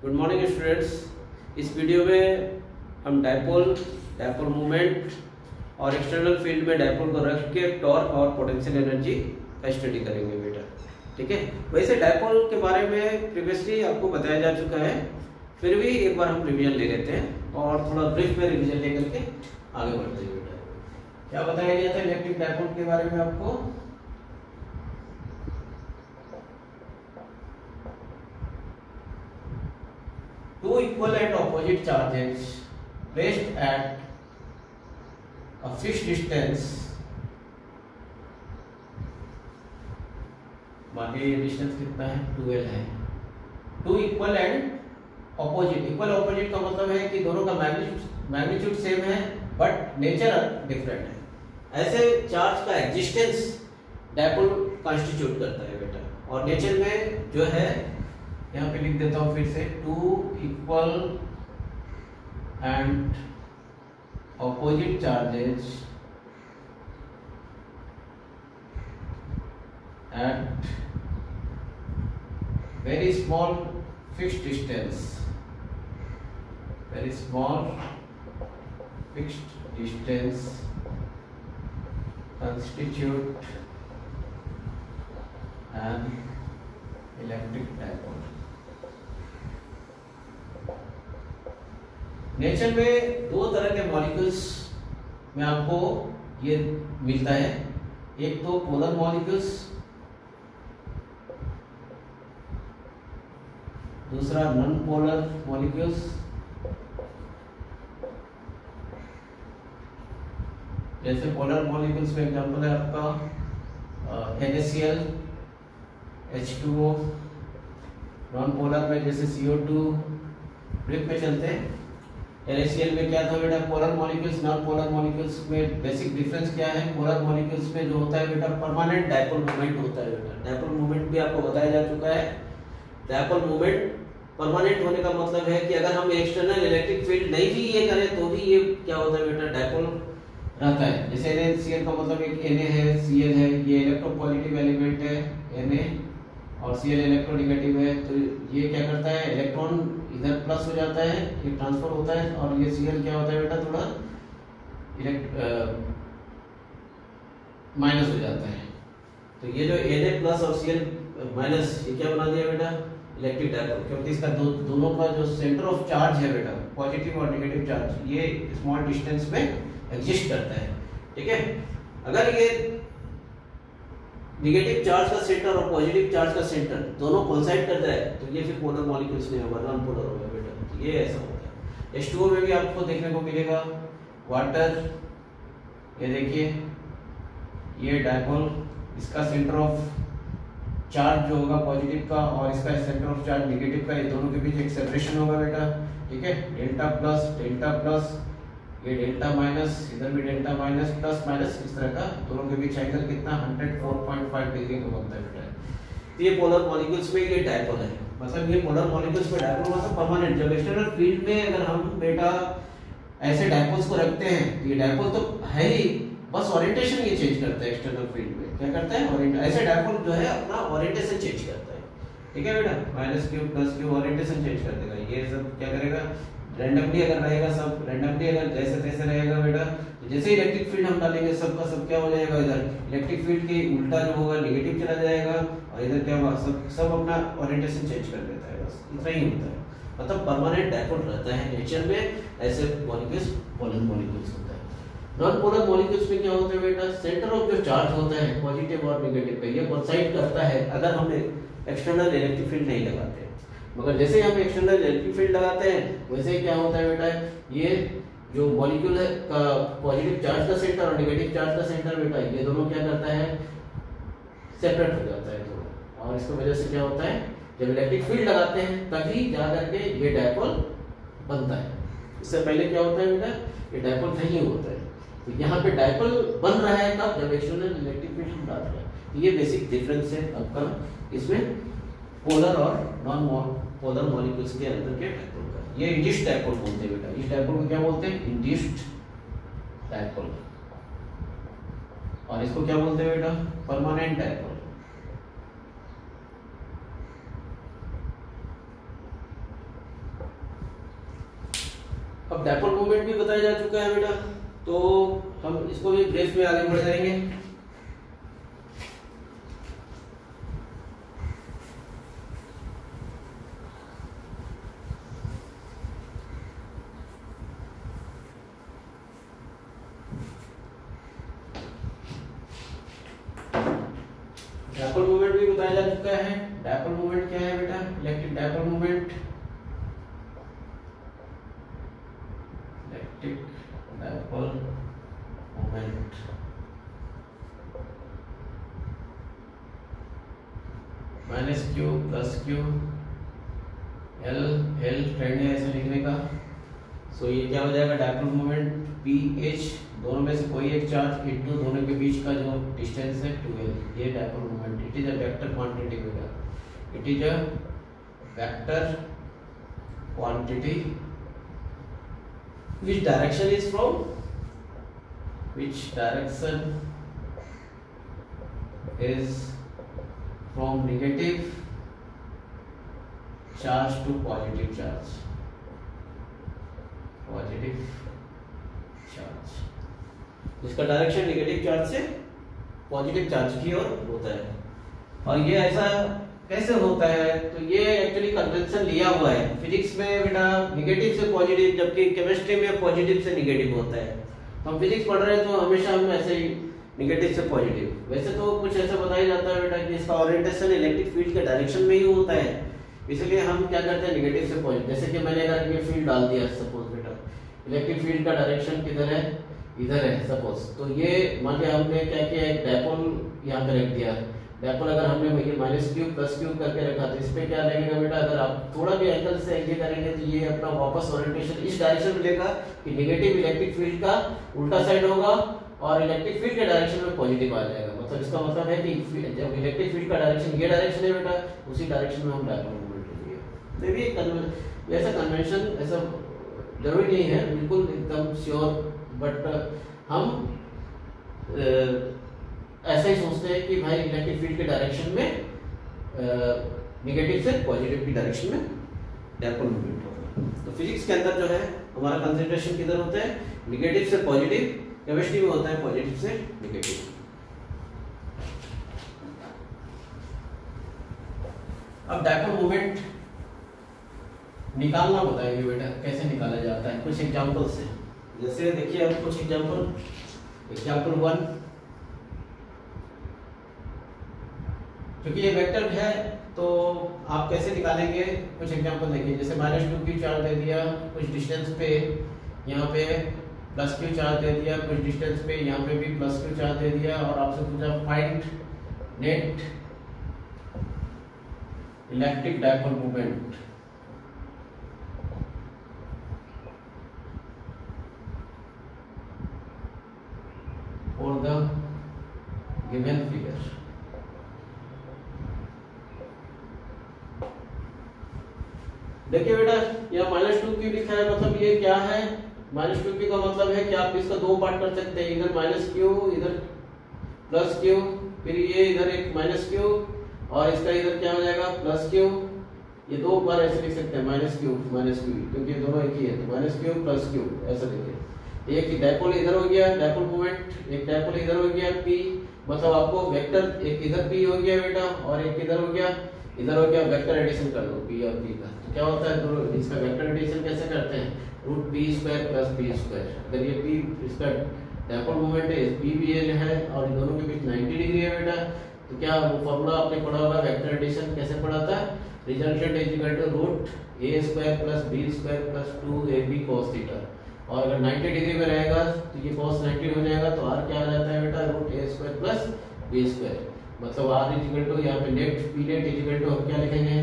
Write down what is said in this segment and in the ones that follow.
Good morning students. इस video में हम डायपोल मूवमेंट और एक्सटर्नल फील्ड में डायपोल को रख के टॉर्क और पोटेंशियल एनर्जी का स्टडी करेंगे बेटा। ठीक है, वैसे डायपोल के बारे में प्रीवियसली आपको बताया जा चुका है, फिर भी एक बार हम रिवीजन ले लेते हैं और थोड़ा ब्रीफ में रिवीजन लेकर के आगे बढ़ते हैं बेटा। क्या बताया गया था इलेक्ट्रिक डायपोल के बारे में आपको? Two equal and opposite charges placed at a fixed distance, मान लीजिए ये डिस्टेंस कितना है 12 है। Two equal and opposite, equal opposite का मतलब है कि दोनों का मैग्नीट्यूड सेम है बट नेचर डिफरेंट है। ऐसे चार्ज का एग्जिस्टेंस डायपोल कॉन्स्टिट्यूट करता है बेटा, और नेचर में जो है यहाँ पे लिख देता हूं फिर से, two equal and opposite charges at very small fixed distance, very small fixed distance constitute an electric dipole। Nature में दो तरह के मॉलिक्यूल्स में आपको ये मिलता है, एक तो पोलर मॉलिक्यूल्स, दूसरा नॉन पोलर मॉलिक्यूल्स। जैसे पोलर मॉलिक्यूल्स में एग्जांपल है आपका NaCl, H2O। नॉन पोलर में जैसे CO2। ब्रीफ में चलते हैं। NaCl में क्या था बेटा? Polar molecules. Non polar molecules में बेसिक डिफरेंस क्या है? पोलर मॉलिक्यूल्स में जो होता है बेटा परमानेंट डायपोल मोमेंट होता है बेटा। डायपोल मोमेंट भी आपको बताया जा चुका है। डायपोल मोमेंट परमानेंट होने का मतलब है कि अगर हम एक्सटर्नल इलेक्ट्रिक फील्ड नहीं भी ये करें तो भी ये क्या होता है बेटा? डायपोल रहता है। जैसे NaCl का मतलब एक Na है, Cl है, ये इलेक्ट्रोपॉजिटिव एलिमेंट है Na, और Cl इलेक्ट्रोनेगेटिव है, तो ये क्या करता है? इलेक्ट्रॉन इधर प्लस हो जाता है, ये ट्रांसफर होता है, और ये Cl क्या होता है बेटा? थोड़ा माइनस हो जाता है। तो ये जो Na प्लस और Cl माइनस, ये क्या बना दिया बेटा? Electric dipole. क्योंकि इसका दोनों का जो सेंटर ऑफ चार्ज है बेटा, पॉजिटिव और नेगेटिव चार्ज, ये स्मॉल डिस्टेंस में एग्जिस्ट करता है। ठीक है, अगर ये नेगेटिव चार्ज का सेंटर और पॉजिटिव चार्ज का सेंटर दोनों कोइंसाइड करता है तो ये फिर पोलर मॉलिक्यूल्स नहीं होगा, नॉन पोलर होगा बेटा। तो ये ऐसा होता है। H2O में भी आपको देखने को मिलेगा वाटर। ये देखिए, ये डायपोल, इसका सेंटर ऑफ चार्ज जो होगा पॉजिटिव का और इसका सेंटर ऑफ चार्ज नेगेटिव का, ये दोनों के बीच एक सेपरेशन होगा बेटा। ठीक है, डेल्टा प्लस, ये डेल्टा माइनस, इधर भी डेल्टा माइनस, प्लस माइनस, इस तरह का दोनों के बीच एंगल कितना 104.5 डिग्री का बनता है बेटा। तो ये पोलर मॉलिक्यूल्स में ये डायपोल है, मतलब ये पोलर मॉलिक्यूल्स में डायपोल मतलब परमानेंट। जब एक्सटर्नल फील्ड में अगर हम बेटा ऐसे डायपोल्स को रखते हैं तो ये डायपोल तो है ही, बस ओरिएंटेशन ये चेंज करता है। एक्सटर्नल फील्ड में क्या करता है? ऐसे डायपोल जो है अपना ओरिएंटेशन चेंज करता है। ठीक है बेटा, -q +q ओरिएंटेशन चेंज कर देगा। ये सब क्या करेगा? रैंडमली अगर रहेगा, सब रैंडमली अगर जैसे तैसे रहेगा बेटा, तो जैसे इलेक्ट्रिक फील्ड हम डालेंगे सबका सब क्या हो जाएगा? इधर इलेक्ट्रिक फील्ड के उल्टा जो होगा नेगेटिव चला जाएगा, और इधर क्या होगा? सब अपना ओरिएंटेशन चेंज कर देता है। बस इतना ही होता है, मतलब परमानेंट डायपोल रहता है नेचर में। ऐसे मॉलिक्यूल्स पोलर मॉलिक्यूल्स होता है। नॉन पोलर मॉलिक्यूल्स में क्या होता है बेटा? सेंटर ऑफ जो चार्ज होता है पॉजिटिव और नेगेटिव का, ये कोइंसाइड करता है अगर हम एक्सटर्नल इलेक्ट्रिक फील्ड नहीं लगाते। मगर जैसे हम एक्सटर्नल इलेक्ट्रिक फील्ड लगाते हैं वैसे क्या होता है बेटा? ये जो मॉलिक्यूल है का पॉजिटिव चार्ज का सेंटर और नेगेटिव चार्ज का सेंटर बेटा, ये दोनों क्या करता है? सेपरेट हो जाता है थोड़ा, और इसकी वजह से क्या होता है? जब इलेक्ट्रिक फील्ड लगाते हैं तभी जा करके ये डायपोल बनता है। इससे पहले क्या होता है बेटा? ये डायपोल नहीं होता है। तो यहाँ पे डायपोल बन रहा है तब जब एक्सटर्नल इलेक्ट्रिक फील्ड हम डाल रहे हैं। तो ये बेसिक डिफरेंस है आपका इसमें पोलर और नॉन पोलर मॉलिक्यूल्स के अंदर के डायपोल का। ये इंड्यूस्ड डायपोल बोलते हैं बेटा। इस डायपोल को क्या बोलते हैं? Induced dipole. और इसको क्या बोलते हैं बेटा? Permanent dipole. अब डायपोल मोमेंट भी बताया जा चुका है बेटा, तो हम इसको भी ब्रीफ में आगे बढ़ जाएंगे। डायपोल मोमेंट भी बताया जा चुका है। डायपोल मोमेंट क्या है बेटा? Electric dipole moment, electric dipole moment minus Q plus Q L L trend है ऐसे लिखने का। सो ये क्या हो जाएगा? डायपोल मोमेंट पी एच, दोनों में से कोई एक चार्ज इनटू दोनों के बीच का जो डिस्टेंस है 2l, ये dipole moment. It is a vector quantity बेटा, it is a vector quantity which direction is from, which direction is from negative charge to positive charge, positive charge, जिसका direction negative charge से positive charge की ओर होता है। और ये ऐसा कैसे होता है? तो ये एक्चुअली कन्वेंशन लिया हुआ है। फिजिक्स में बेटा नेगेटिव से पॉजिटिव, जबकि केमिस्ट्री में पॉजिटिव से नेगेटिव होता है। तो हम फिजिक्स पढ़ रहे हैं तो हमेशा हम ऐसे ही नेगेटिव से पॉजिटिव। वैसे तो कुछ ऐसा बताया जाता है बेटा कि इसका ओरिएंटेशन इलेक्ट्रिक फील्ड के डायरेक्शन में ही होता है, इसलिए हम क्या करते हैं नेगेटिव से पॉजिटिव। जैसे कि मैंने अगर ये फील्ड डाल दिया सपोज बेटा, इलेक्ट्रिक फील्ड का डायरेक्शन किधर है? इधर है सपोज। तो ये मान लिया हमने क्या किया, एक डायपोल यहाँ पे रख दिया। डायपोल अगर हमने माइनस क्यू प्लस क्यू करके रखा तो इस पे क्या लगेगा बेटा? अगर आप थोड़ा भी एंगल से ये करेंगे तो ये अपना वापस ओरिएंटेशन इस डायरेक्शन में लेगा कि नेगेटिव इलेक्ट्रिक फील्ड का उल्टा साइड होगा और इलेक्ट्रिक फील्ड के डायरेक्शन में पॉजिटिव आ जाएगा। मतलब इसका मतलब है कि जब इलेक्ट्रिक फील्ड का डायरेक्शन ये डायरेक्शन है बेटा, उसी डायरेक्शन में हम डायपोल मोमेंट लेंगे। मे बी ऐसा कन्वेंशन ऐसा जरूरी नहीं है बिल्कुल एकदम श्योर, बट हम ऐसा ही सोचते हैं कि भाई इलेक्ट्रिक फील्ड के डायरेक्शन में नेगेटिव से पॉजिटिव की डायरेक्शन में डायपोल मूवमेंट होगा। तो फिजिक्स के अंदर जो है हमारा कंसंट्रेशन किधर होता है? नेगेटिव से पॉजिटिव। केमिस्ट्री में होता है पॉजिटिव से नेगेटिव। अब डायपोल मूवमेंट निकालना बताएंगे बेटा, कैसे निकाला जाता है कुछ एग्जांपल से। जैसे देखिए अब कुछ एग्जांपल 1, क्योंकि ये वेक्टर है तो आप कैसे निकालेंगे कुछ एग्जांपल देखिए। जैसे -2 क्यू चार्ज दे दिया कुछ डिस्टेंस पे, यहाँ पे प्लस क्यू चार्ज दे दिया कुछ डिस्टेंस पे, यहाँ पे भी प्लस क्यू चार्ज दे दिया, और आपसे पूछा find net electric dipole movement. और द गिवन फिगर। देखिए बेटा यहाँ -2 क्यू लिखा है, मतलब ये क्या है? -2 क्यू का मतलब है कि आप इसका दो पार्ट कर सकते हैं, इधर -q इधर +q, फिर ये इधर एक -q और इसका इधर क्या हो जाएगा +q। ये दो बार ऐसे लिख सकते हैं -q क्योंकि ये दोनों एक ही है, तो -q +q ऐसा लिखिए। एक डायपोल इधर हो गया डायपोल मोमेंट, एक डायपोल इधर हो गया p, मतलब आपको वेक्टर एक इधर p हो गया बेटा और एक इधर हो गया वेक्टर एडिशन कर दो p और p का। तो क्या होता है दोनों इसका वेक्टर एडिशन कैसे करते हैं? √p² + p²। अगर ये p इसका डायपोल मोमेंट है, p भी ये है और इन दोनों के बीच 90 डिग्री है बेटा, तो क्या वो फार्मूला आपने पढ़ा होगा वेक्टर एडिशन कैसे पढ़ा था? Resultant is equal to √a² + b² + 2ab cos theta. और अगर 90 डिग्री में रहेगा तो ये cos 90 हो जाएगा, तो r क्या आ जाता है बेटा? √a² + b²। मतलब r इज इक्वल टू यहाँ पे net p net is equal to हम क्या लिखेंगे?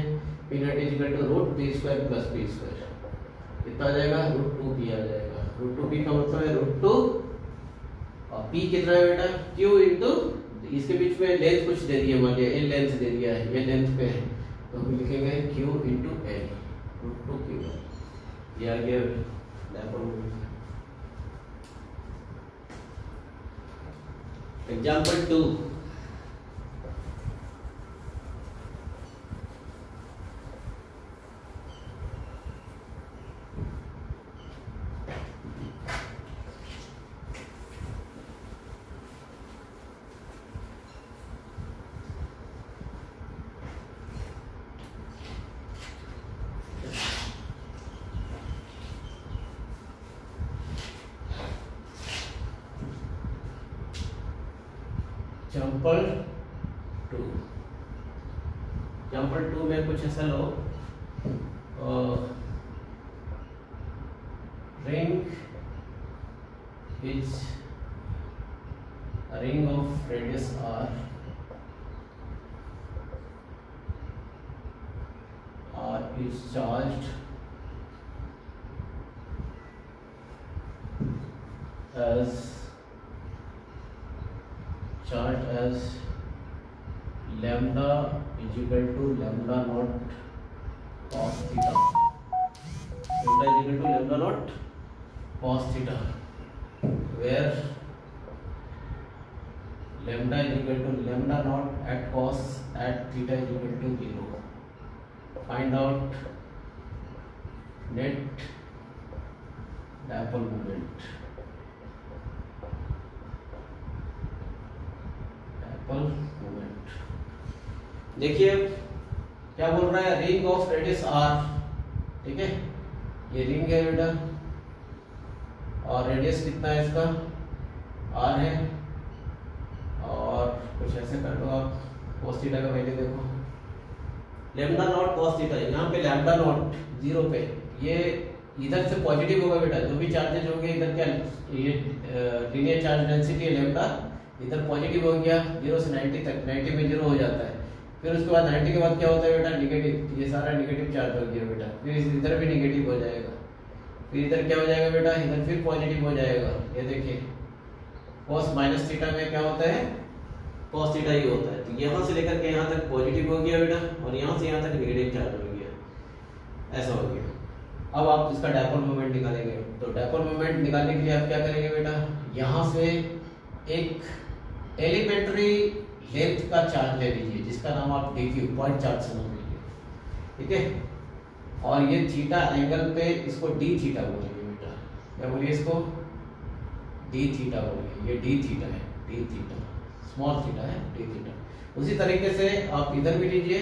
p net is equal to √p² + p²। कितना आ जाएगा? √2p आ जाएगा। √2p का मतलब है √2 और p कितना है बेटा? q इनटू इसके बीच में लेंथ कुछ दे दिया, मान लिया l लेंथ दे दिया है, ये लेंथ पे है तो हम लिखेंगे q इनटू l √2q। ये आ गया एग्जांपल 2। एग्जाम्पल 2 में कुछ ऐसा लो, ring is a ring of radius r is charged as lambda is equal to lambda naught cos theta. Lambda is equal to lambda naught cos theta, where lambda is equal to lambda naught at cos at theta is equal to 0. Find out net dipole moment. Dipole moment. देखिए क्या बोल रहा है, ring of radius r, ठीक है, ये ring है बेटा, और रेडियस कितना है इसका, r है, और कुछ ऐसे कर दो आप, cos थीटा का वैल्यू देखो, लैम्डा नॉट cos थीटा, यहाँ पे लैम्डा नॉट 0 पे, ये इधर से पॉजिटिव होगा बेटा, जो भी चार्जेज होंगे इधर क्या, ये लीनियर चार्ज डेंसिटी है लैम्डा, इधर पॉजिटिव हो गया 0 से 90 तक, 90 में 0 हो जाता है, फिर उसके बाद 90 के बाद क्या होता है बेटा, निगेटिव, ये सारा निगेटिव चार्ज हो गया बेटा, फिर इधर भी निगेटिव हो जाएगा, फिर इधर क्या हो जाएगा बेटा, इधर फिर पॉजिटिव हो जाएगा, ये देखिए cos माइनस थीटा में क्या होता है, cos थीटा ही होता है, तो यहाँ से लेकर के यहाँ तक पॉजिटिव हो गया बेटा, और यहाँ से यहाँ तक नेगेटिव चार्ज हो गया, ऐसा हो गया। अब आप इसका डायपोल मोमेंट निकालेंगे, तो डायपोल मोमेंट निकालने के लिए आप क्या करेंगे बेटा, यहाँ से एक एलिमेंट्री लेंथ का चार्ज ले लीजिए, जिसका नाम आप dq पॉइंट चार्ज समझ लीजिए, ठीक है, और ये थीटा एंगल पे इसको d थीटा बोलिए बेटा, क्या बोलिए इसको, d थीटा बोलिए, ये d थीटा है, d थीटा स्मॉल थीटा है, d थीटा। उसी तरीके से आप इधर भी लीजिए,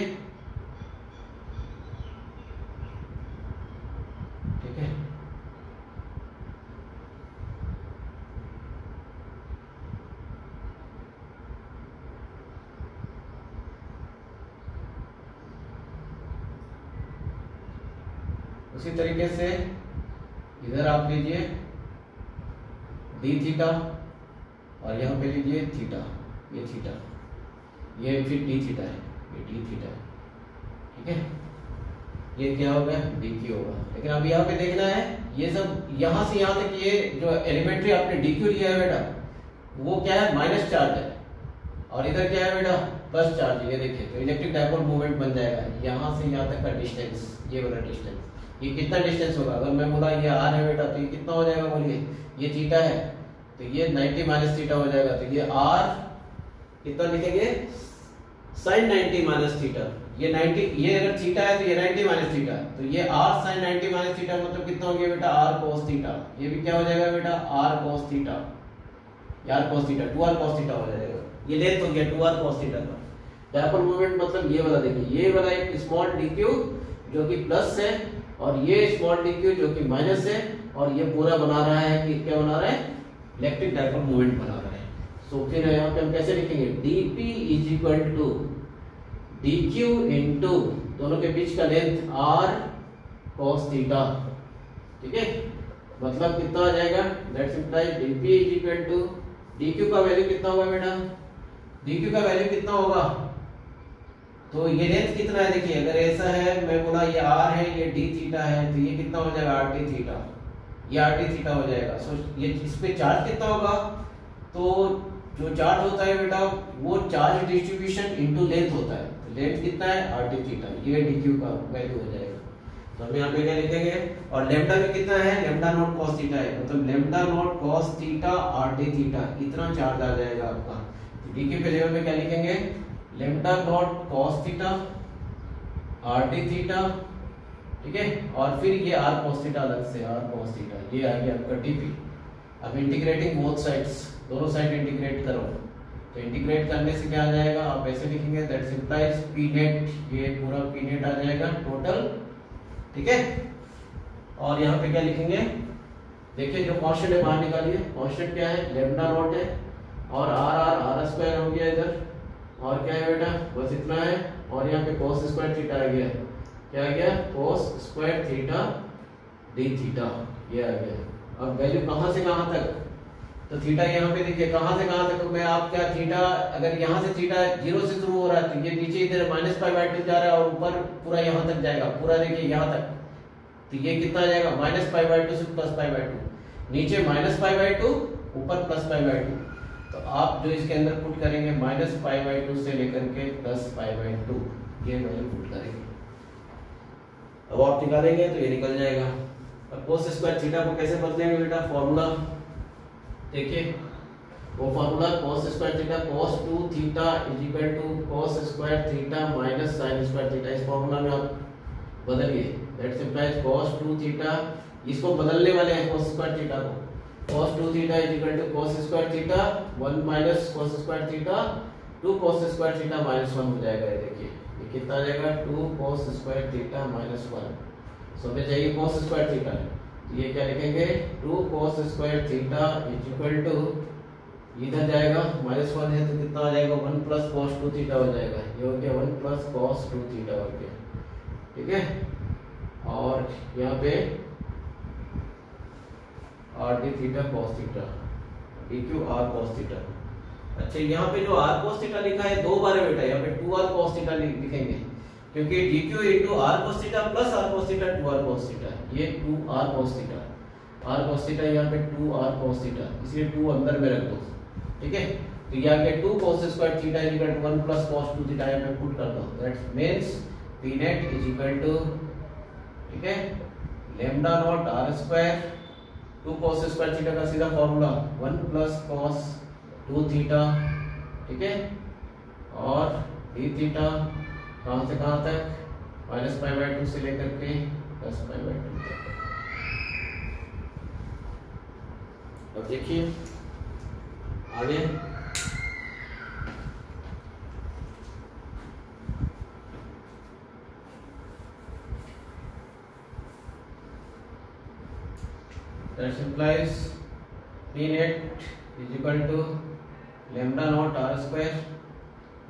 ठीक है, उसी तरीके से इधर आप लीजिए d थीटा, और यहाँ पे लीजिए थीटा, ये थीटा, ये फिर d थीटा है, ये d थीटा है, ठीक है, ये क्या होगा, dq होगा। लेकिन अब यहाँ पे देखना है, ये सब यहाँ से यहाँ तक, ये जो एलिमेंट्री आपने dq लिया है बेटा, वो क्या है, माइनस चार्ज है, और इधर क्या है बेटा, प्लस चार्ज, ये देखिए, तो इलेक्ट्रिक डायपोल मूवमेंट बन जाएगा, यहाँ से यहाँ तक का डिस्टेंस, ये वाला डिस्टेंस, ये कितना डिस्टेंस होगा, अगर मैं बोला ये r है बेटा, तो ये कितना हो जाएगा बोलिए, ये थीटा है, तो ये 90 माइनस थीटा हो जाएगा, तो ये r कितना लिखेंगे, sin 90 माइनस थीटा, ये 90, ये अगर थीटा है तो ये 90 माइनस थीटा, तो ये r sin 90 माइनस थीटा मतलब कितना हो गया बेटा, r cos थीटा, ये भी क्या हो जाएगा बेटा, r cos theta, r cos theta, 2r cos theta हो जाएगा, ये लेंथ हो गया 2r cos थीटा का। डायपोल मोमेंट मतलब ये वाला देखिए, ये वाला एक स्मॉल dq जो कि प्लस है, और ये स्मॉल dq जो कि माइनस है, और ये पूरा बना रहा है कि क्या बना रहा है, इलेक्ट्रिक डायपोल मोमेंट बना रहा है। सो फिर यहाँ पे हम कैसे लिखेंगे, dp is equal to dq into दोनों के बीच का लेंथ r cos थीटा, ठीक है, मतलब कितना आ जाएगा, that's implies dp is equal to dq का वैल्यू कितना होगा बेटा, dq का वैल्यू कितना होगा, तो ये लेंथ कितना है, देखिए अगर ऐसा है, मैं बोला ये r है, ये d थीटा है, तो ये कितना हो जाएगा, rt थीटा, ये rt थीटा हो जाएगा। सो ये इस पे चार्ज कितना होगा, तो जो चार्ज होता है बेटा वो चार्ज डिस्ट्रीब्यूशन इनटू लेंथ होता है, तो लेंथ कितना है, rt थीटा, ये dq का वैल्यू हो जाएगा। तो हम यहाँ पे क्या लिखेंगे, और लैम्डा भी कितना है, लैम्डा नॉट cos थीटा है, मतलब lambda naught cos theta rt theta, इतना चार्ज आ जाएगा आपका। तो dq के लेवल में क्या लिखेंगे, lambda naught cos theta rt theta, ठीक है, और फिर ये r cos थीटा अलग से, r cos थीटा, ये आ गया आपका dp। अब इंटीग्रेटिंग बोथ साइड्स, दोनों साइड इंटीग्रेट करो, तो इंटीग्रेट करने से क्या आ जाएगा, आप ऐसे लिखेंगे, दैट सिंप्लाइज p नेट, ये पूरा p नेट आ जाएगा टोटल, ठीक है, और यहाँ पे क्या लिखेंगे, देखिए जो कांस्टेंट है बाहर निकालिए, कांस्टेंट क्या है, लैम्डा नॉट है, और आर स्क्वायर हो गया इधर, और क्या है बेटा बस इतना है, और यहाँ पे cos स्क्वायर थीटा आ गया, क्या आ गया cos square theta D theta, ये आ गया। अब वैल्यू कहाँ से कहाँ तक, तो थीटा यहाँ पे देखिए कहाँ से कहाँ तक, मैं आप क्या थीटा अगर यहाँ से थीटा 0 से शुरू हो रहा है तो ये नीचे इधर -π/2 जा रहा है, और ऊपर पूरा यहाँ तक जाएगा, पूरा देखिए यहाँ तक, तो ये कितना आ जाएगा -π/2 से +π/2, नीचे -π/2 ऊपर +π/2, तो आप जो इसके अंदर पुट करेंगे -π/2 से लेकर के +π/2 ये वैल्यू पुट करेंगे। अब आप निकालेंगे तो ये निकल जाएगा। अब cos स्क्वायर थीटा को कैसे बदलेंगे बेटा, फॉर्मूला देखिए, वो formula cos square theta cos 2 theta is equal to cos square theta minus sin square theta, इस फॉर्मूला में आप बदलिए, दैट इंप्लाइज cos 2 थीटा, इसको बदलने वाले हैं cos स्क्वायर थीटा को, cos 2 theta is equal to cos square theta 1 minus cos square theta 2 cos square theta -1 हो जाएगा। ये देखिए ये कितना आ जाएगा 2 cos स्क्वायर थीटा -1, सो हमें चाहिए cos स्क्वायर थीटा, तो ये क्या लिखेंगे 2 cos square theta is equal to, इधर जाएगा -1 है तो कितना आ जाएगा 1 प्लस cos 2 थीटा हो जाएगा, ये हो गया 1 प्लस cos 2 थीटा हो गया, ठीक है। और यहाँ पे r d theta cos theta dq r cos theta. अच्छा यहाँ पे जो r cos थीटा लिखा है दो बार है बेटा, यहाँ पे 2r cos थीटा लिखेंगे, क्योंकि dq into r cos theta plus r cos theta 2r cos theta, ये 2r cos theta, r cos theta यहाँ पे 2r cos थीटा, इसलिए 2 अंदर में रख दो, ठीक है। तो ये आ गया 2 cos square theta is equal to 1 plus cos 2 theta, यहाँ पे पुट कर दो, that means p net is equal to, ठीक है, lambda not r square 2 cos square theta का सीधा फॉर्मूला 1 प्लस cos 2 थीटा, ठीक है, और d थीटा कहां से कहां तक -π/2 से लेकर के +π/2 तक। अब देखिए आगे that implies p net is equal to lambda naught r square,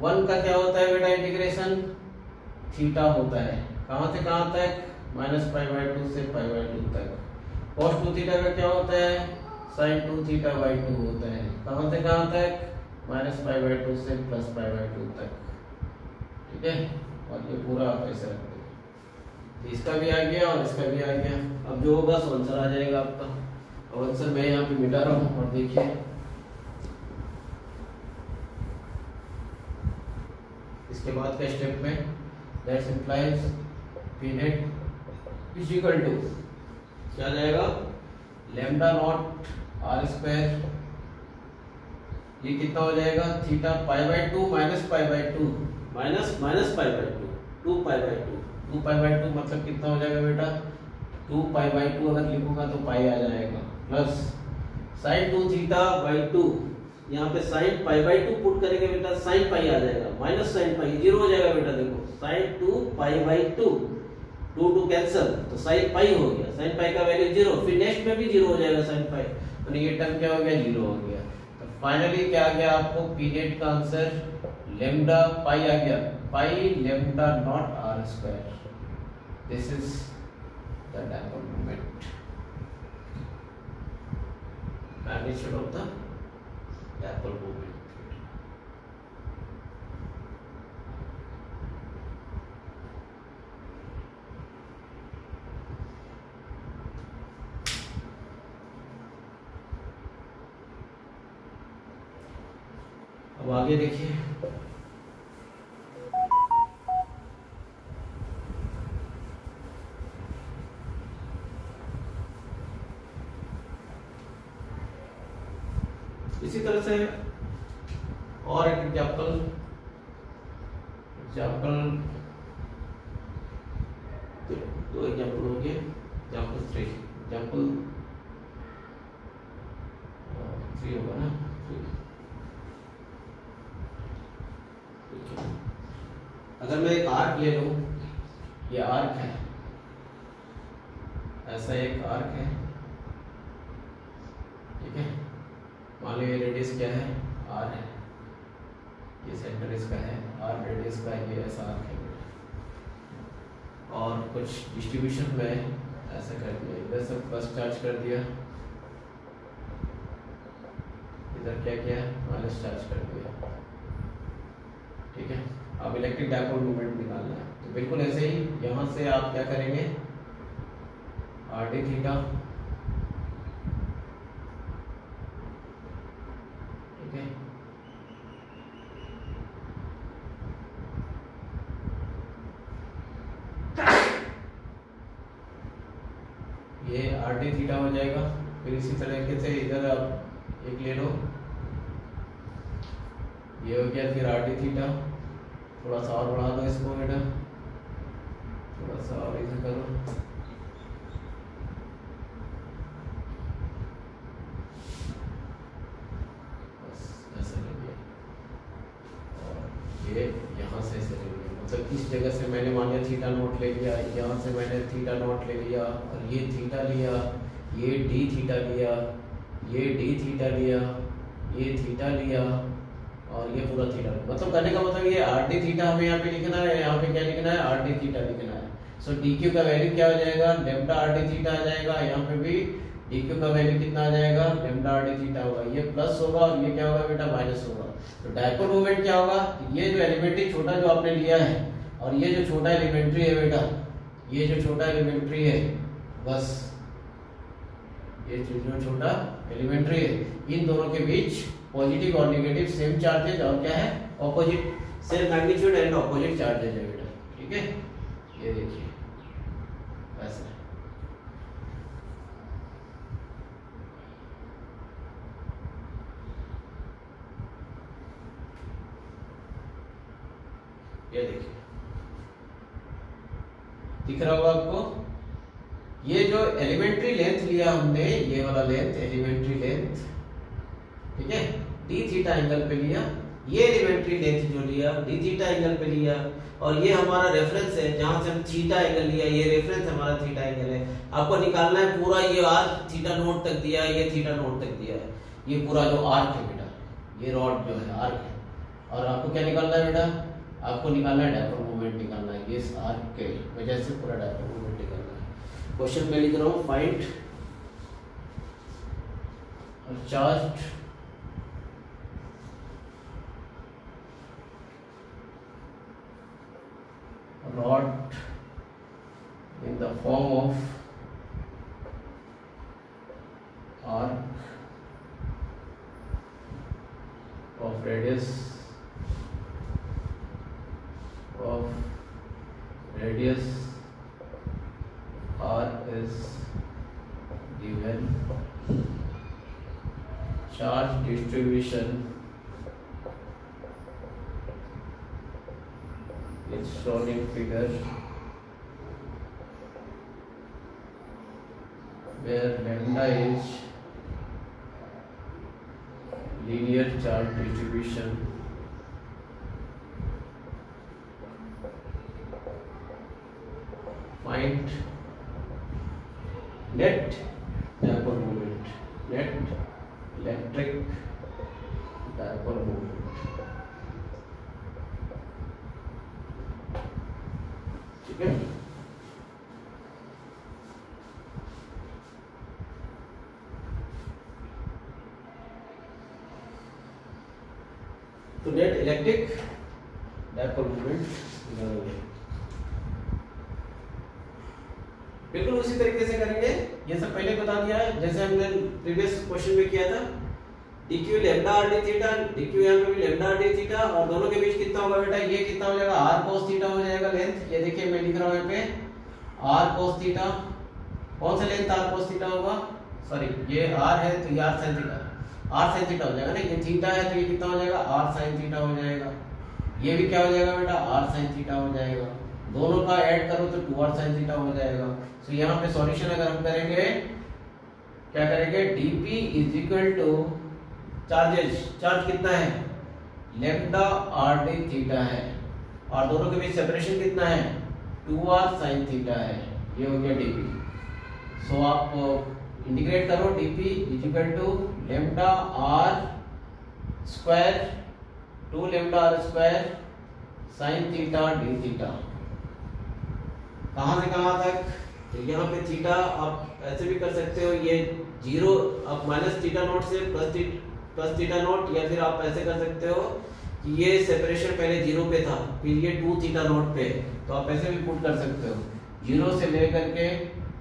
1 का क्या होता है बेटा इंटीग्रेशन थीटा होता है, कहां से कहां तक -π/2 से π/2 तक, cos 2 थीटा का क्या होता है sin 2 थीटा बाई 2 होता है, कहां से कहां तक -π/2 से +π/2 तक, ठीक है। और ये पूरा आप ऐसे रख देंगे, इसका भी आ गया और इसका भी आ गया। अब जो होगा सो आंसर आ जाएगा आपका, और आंसर मैं यहाँ पे मिटा रहा हूँ, और देखिए इसके बाद का स्टेप में that implies p net is equal to क्या जाएगा लैम्डा नॉट r स्क्वायर, ये कितना हो जाएगा थीटा π/2 माइनस π/2 माइनस π/2 2π/2 मतलब कितना हो जाएगा बेटा 2π/2, अगर लिखूंगा तो पाई आ जाएगा, प्लस sin 2 थीटा बाई 2, यहाँ पे sin π/2 पुट करेंगे बेटा sin पाई आ जाएगा, माइनस sin पाई 0 हो जाएगा बेटा, देखो sin 2π/2 2 कैंसिल तो sin पाई हो गया, sin पाई का वैल्यू 0, फिर नेक्स्ट में भी 0 हो जाएगा sin पाई, तो ये टर्म क्या हो गया 0 हो गया। तो फाइनली क्या आ गया आपको p net का आंसर लैम्डा पाई आ गया, pi lambda not r square, this is the dipole moment, magnitude of the dipole moment. अब आगे देखिए इसी तरह से और एक एग्जाम्पल दो एग्जाम्पल हो गए, एग्जाम्पल 3 होगा ना, अगर मैं एक आर्क ले लूं, ये आर्क है, ऐसा एक आर्क है, ठीक है, मान लो ये रेडियस क्या है आर है, ये सेंटर इसका है, आर रेडियस का ये ऐसा आर्क है और कुछ डिस्ट्रीब्यूशन में ऐसा कर दिया, इधर से प्लस चार्ज कर दिया, इधर क्या किया माइनस चार्ज कर दिया। ठीक है, अब इलेक्ट्रिक डाइपोल मोमेंट निकालना है तो बिल्कुल ऐसे ही यहाँ से आप क्या करेंगे आर डी थीटा, ठीक है, ये आर डी थीटा हो जाएगा। फिर इसी तरीके से इधर आप एक ले लो, ये हो गया फिर आर डी थीटा, थोड़ा सा और बढ़ा दो इसको बेटा, थोड़ा सा और इधर करो, बस ऐसा ले लिया और ये यहाँ से ऐसे ले लिया, मतलब इस जगह से मैंने मान लिया थीटा नोट ले लिया, यहाँ से मैंने थीटा नोट ले लिया और ये थीटा लिया, ये डी थीटा लिया, ये डी थीटा लिया, ये थीटा लिया और ये पूरा थीटा, मतलब करने का मतलब ये आर डी थीटा हमें यहाँ पे लिखना है, यहाँ पे क्या लिखना है आर डी थीटा लिखना है। सो डी क्यू का वैल्यू क्या हो जाएगा लेम्डा आर डी थीटा आ जाएगा, यहाँ पे भी डी क्यू का वैल्यू कितना आ जाएगा लेम्डा आर डी थीटा होगा, ये प्लस होगा और ये क्या होगा बेटा माइनस होगा। तो डाइपोल मोमेंट क्या होगा, ये जो एलिमेंट्री छोटा जो आपने लिया है और ये जो छोटा एलिमेंट्री है बेटा, ये जो छोटा एलिमेंट्री है, बस ये जो छोटा एलिमेंट्री है, इन दोनों के बीच पॉजिटिव और नेगेटिव सेम चार्जेज और क्या है opposite, same magnitude and opposite charges है बेटा। ठीक है, ये देखिए ऐसा ये देखिए दिख रहा होगा आपको, ये जो एलिमेंट्री लेंथ लिया हमने, ये वाला लेंथ एलिमेंट्री लेंथ, ठीक है, डी थीटा एंगल पे लिया, ये एलिमेंट्री लेंथ जो लिया डी थीटा एंगल पे लिया और ये हमारा रेफरेंस है जहां से हम थीटा एंगल लिया, ये रेफरेंस हमारा थीटा एंगल है। आपको निकालना है पूरा ये आर्क थीटा नोट तक दिया है, ये थीटा नोट तक दिया है, ये पूरा जो आर्क है बेटा, ये रॉड जो है आर्क है, और आपको क्या निकालना है बेटा, आपको निकालना है डाइपोल मोमेंट निकालना है, ये आर्क के वजह से पूरा डाइपोल मोमेंट निकालना है। क्वेश्चन में लिख रहा हूँ find charge rod in the form of arc of radius r is given, charge distribution is shown in figure where lambda is linear charge distribution find net dipole moment, net electric dipole moment। ठीक है, तो net electric dipole moment निकालेंगे, बिल्कुल उसी तरीके से करेंगे, ये सब पहले बता दिया है जैसे हमने प्रीवियस क्वेश्चन में किया था। dq lambda r d theta, dq यहाँ पे भी लैम्डा r d थीटा और दोनों के बीच कितना होगा बेटा, ये कितना हो जाएगा r cos थीटा हो जाएगा लेंथ, ये देखिए मैं लिख रहा हूँ यहाँ पे r cos थीटा, कौन सा लेंथ r cos थीटा होगा, सॉरी ये r है तो ये r sin theta, r sin theta हो जाएगा ना, ये थीटा है तो ये कितना हो जाएगा r sin थीटा हो जाएगा, ये भी क्या हो जाएगा बेटा r sin थीटा हो जाएगा, दोनों का ऐड करो तो 2r sin थीटा हो जाएगा। तो यहाँ पे सॉल्यूशन अगर हम करेंगे क्या करेंगे, dp is equal two charges, charge कितना है लैम्डा r d थीटा है और दोनों के बीच सेपरेशन कितना है 2r sin थीटा है, ये हो गया dp। सो आप इंटीग्रेट करो, dp is equal to lambda r square 2 lambda are square sine theta D theta. कहां से कहां तक? तो यहाँ पे थीटा आप ऐसे भी कर सकते हो, ये 0 आप माइनस थीटा नॉट से प्लस थीटा नॉट, या फिर आप ऐसे कर सकते हो कि ये सेपरेशन पहले 0 पे था फिर ये 2 थीटा नॉट पे, तो आप ऐसे भी पुट कर सकते हो 0 से लेकर के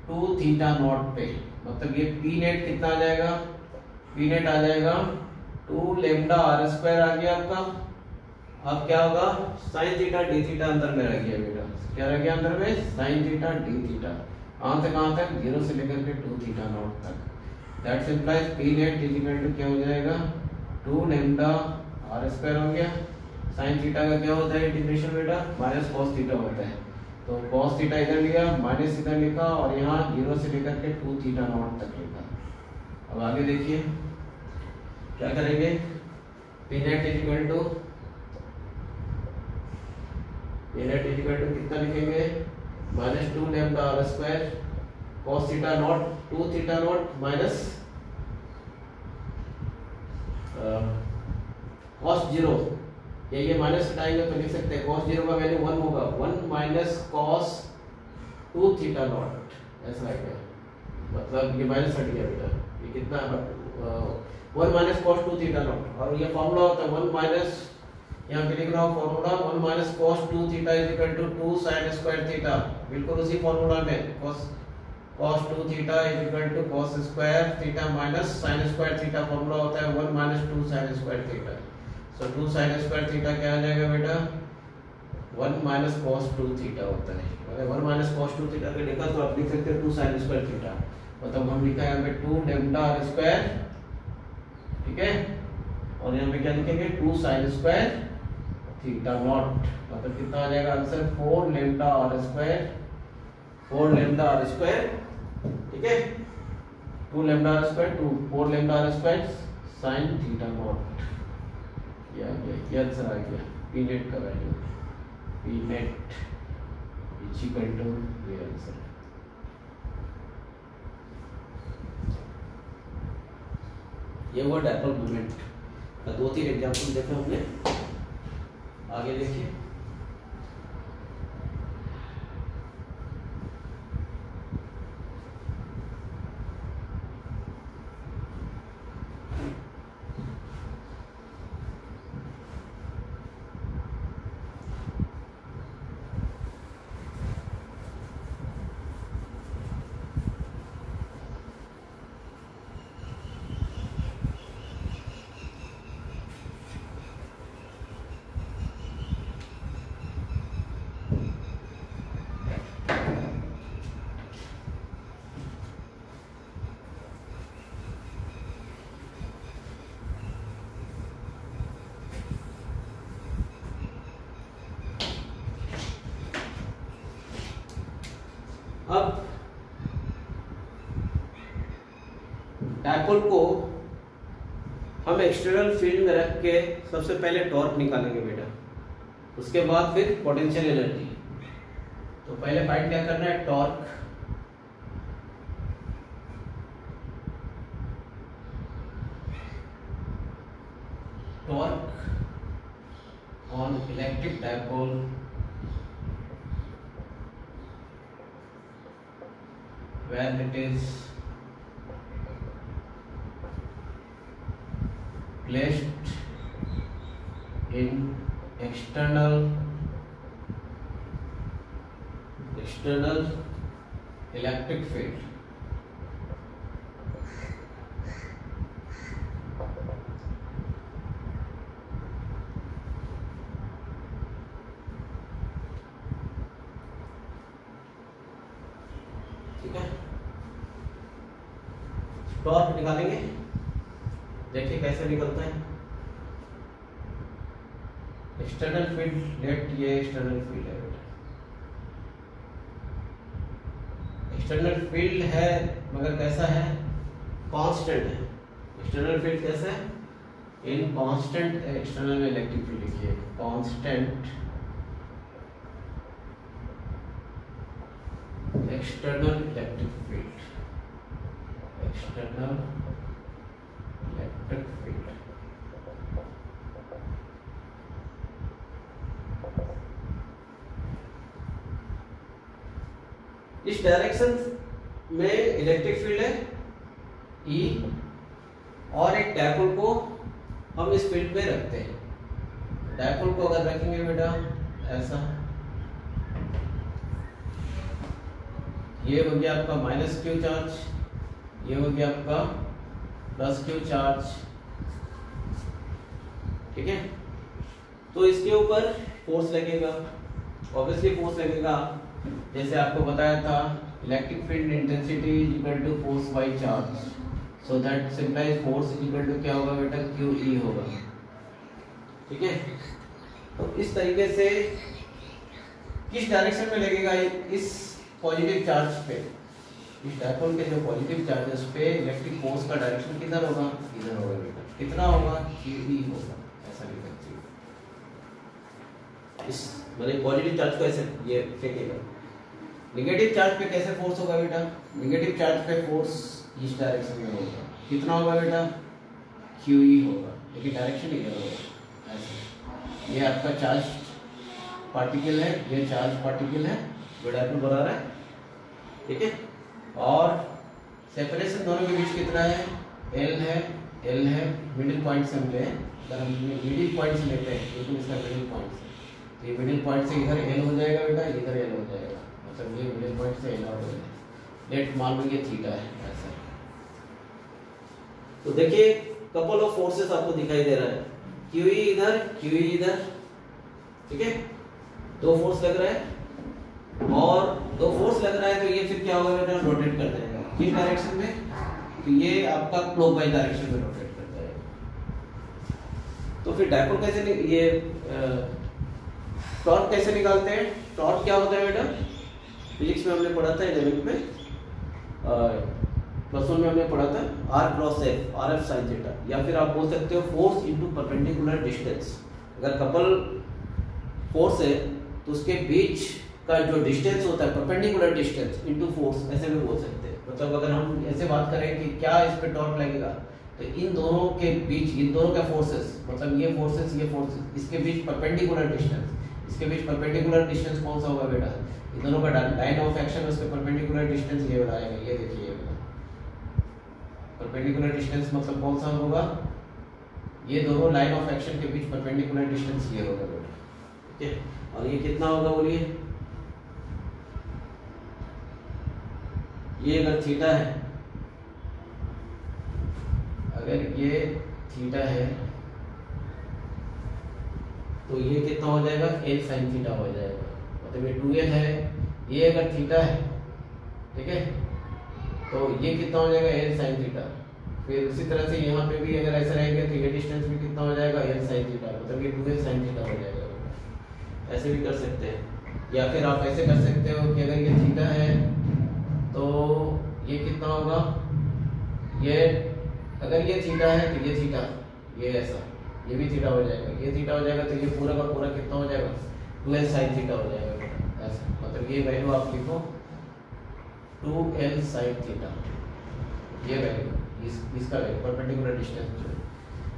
2 थीटा नॉट पे। मतलब ये पी नेट कितना आ जाएगा? पी नेट आ जाएगा 2 लेमडा आर स्क्वायर आ गया आपका। अब क्या होगा? साइन थीटा डी थीटा अंदर में रह गया बेटा। क्या रह गया अंदर में? Sine theta D theta. कहां से कहां तक? 0 से लेकर के 2 थीटा नॉट तक। That's implies P net is equal to क्या हो जाएगा? 2 लेमडा आर स्क्वायर हो गया। साइन थीटा का क्या होता है इंटीग्रेशन बेटा? माइनस कॉस थीटा होता है। तो कॉस थीटा इधर लिया, माइनस इधर लिखा, और यहाँ 0 से लेकर के 2 थीटा नॉट तक लिखा। अब आगे देखिए क्या करेंगे? P net is equal to कितना लिखेंगे? Minus 2 lambda are square cos theta naught 2 theta naught minus cos 0। ये माइनस हटाएंगे तो लिख सकते हैं कॉस 0 का वैल्यू 1 होगा। 1 माइनस कॉस 2 थीटा नॉट, ऐसा है क्या? मतलब ये माइनस हट गया बेटा। ये कितना? 1 माइनस कॉस 2 थीटा नॉट, और ये फॉर्मूला होता है 1 माइनस, यहाँ पे लिख रहा हूँ formula 1 minus cos 2 theta is equal to 2 sine square theta. बिल्कुल उसी फॉर्मूला में cos 2 theta is equal to cos square theta minus sine square theta. Formula होता है 1 minus 2 sine square theta. So 2 sine square theta क्या आ जाएगा बेटा? 1 minus cos 2 theta होता है। अगर 1 माइनस cos 2 थीटा का लिखा तो आप लिख सकते हैं 2 साइन स्क्वायर थीटा। मतलब हम लिखा है यहाँ पे 2 लेमडा आर स्क्वायर, ठीक है, और यहाँ पे क्या लिखेंगे? 2 साइन स्क्वायर थीटा नॉट। मतलब कितना आ जाएगा answer? 4 lambda are square, 4 lambda are square, ठीक है, 2 lambda are square 2 4 lambda are square sine theta naught. ये आ गया, ये आंसर आ गया पी नेट का value. P net is equal to ये आंसर। ये हुआ डायपोल मोमेंट का 2-3 एग्जांपल देखे हमने। आगे देखिए अब डायपोल को हम एक्सटर्नल फील्ड में रख के सबसे पहले टॉर्क निकालेंगे बेटा, उसके बाद फिर पोटेंशियल एनर्जी। तो पहले फाइंड क्या करना है? Torque. Torque on electric dipole when it is placed in external electric field। ठीक है, टॉर्क निकालेंगे, देखिए कैसे निकलता है। एक्सटर्नल फील्ड, लेट ये एक्सटर्नल फील्ड है बेटा, एक्सटर्नल फील्ड है मगर कैसा है? कांस्टेंट है। एक्सटर्नल फील्ड कैसा है? इन कांस्टेंट एक्सटर्नल में इलेक्ट्रिक फील्ड लिखिए, constant external electric field, external electric field. इस डायरेक्शन में इलेक्ट्रिक फील्ड है E और एक डायपोल को हम इस फील्ड में रखते हैं। डायपोल को अगर रखेंगे बेटा ऐसा, ये हो गया आपका माइनस क्यू चार्ज, ये हो गया आपका प्लस क्यू चार्ज, ठीक है। तो इसके ऊपर फोर्स लगेगा, ऑब्वियसली फोर्स लगेगा। जैसे आपको बताया था electric field intensity is equal to force by charge, so that simplise force is equal to क्या होगा बेटा, क्यू ई होगा, ठीक है। तो इस तरीके से किस डायरेक्शन में लगेगा, इस पॉजिटिव चार्ज पे, इस डायपोल के जो पॉजिटिव चार्जेस पे इलेक्ट्रिक फोर्स का डायरेक्शन किधर होगा, इधर होगा बेटा। कितना होगा, QE होगा, ऐसा लिख सकते हैं। इस मतलब पॉजिटिव चार्ज को ऐसे ये फेंकेगा। नेगेटिव चार्ज पे कैसे फोर्स होगा बेटा, नेगेटिव चार्ज पे फोर्स इस डायरेक्शन में होगा, कितना होगा बेटा, QE होगा, लेकिन डायरेक्शन इधर होगा ऐसे। ये आपका चार्ज पार्टिकल है, ये चार्ज पार्टिकल है, जो डायपोल बना रहा है, ठीक है। और सेपरेशन दोनों के बीच कितना है, L है, मिडिल पॉइंट से हम ले, अगर हम मिडिल पॉइंट से लेते हैं क्योंकि इसका मिडिल पॉइंट से, तो ये मिडिल पॉइंट से इधर L हो जाएगा बेटा, इधर L हो जाएगा, मतलब ये मिडिल पॉइंट से L आउट हो जाएगा। लेट मान लो ये थीटा है ऐसा। तो देखिए कपल ऑफ फोर्सेस आपको दिखाई दे रहा है, QE इधर, QE इधर, ठीक है। दो फोर्स लग रहा है, और दो फोर्स लग रहा है, तो ये फिर क्या होगा बेटा, रोटेट कर जाएगा किस डायरेक्शन में, तो ये आपका क्लॉकवाइज डायरेक्शन में रोटेट कर जाएगा। तो फिर डायपोल कैसे ये टॉर्क कैसे निकालते हैं, टॉर्क क्या होता है बेटा, फिजिक्स में हमने पढ़ा था 11th में, +1 में हमने पढ़ा था R cross F, RF sin theta, या फिर आप बोल सकते हो फोर्स इनटू परपेंडिकुलर डिस्टेंस। अगर कपल फोर्स है तो उसके बीच का जो डिस्टेंस होता है, परपेंडिकुलर डिस्टेंस इनटू फोर्स, ऐसे भी बोल सकते हैं। मतलब अगर हम ऐसे बात करें कि क्या इस पे टॉर्क लगेगा, तो इन दोनों के बीच, इन दोनों का फोर्सेस, मतलब ये फोर्सेस, इसके बीच परपेंडिकुलर डिस्टेंस, इसके बीच परपेंडिकुलर डिस्टेंस कौन सा होगा बेटा, इन दोनों का लाइन ऑफ एक्शन, उसके परपेंडिकुलर डिस्टेंस ये बताएगा। ये देखिए परपेंडिकुलर डिस्टेंस मतलब कौन सा होगा, ये दोनों लाइन ऑफ एक्शन के बीच परपेंडिकुलर डिस्टेंस ये होगा बेटा, ठीक है। और ये कितना होगा बोलिए, ये अगर थीटा है, अगर ये थीटा है तो ये कितना हो जाएगा, L sin थीटा हो जाएगा, मतलब ये 2L है। ये अगर थीटा है, ठीक है, तो ये कितना हो जाएगा, L sin थीटा। फिर उसी तरह से यहाँ पे भी अगर ऐसा रहेगा तो ये डिस्टेंस भी कितना हो जाएगा, L sin थीटा, मतलब ये 2L sin थीटा हो जाएगा। ऐसे भी कर सकते हैं, या फिर आप ऐसे कर सकते हो कि अगर ये थीटा है तो ये कितना होगा, ये अगर ये थीटा है तो ये थीटा, ये ऐसा, ये भी थीटा हो जाएगा, ये थीटा हो जाएगा, तो ये पूरा का पूरा कितना हो जाएगा, 2L sin थीटा हो जाएगा ऐसा। मतलब ये वैल्यू आप लिखो 2L sin थीटा, ये वैल्यू, इसका वैल्यू परपेंडिकुलर डिस्टेंस जो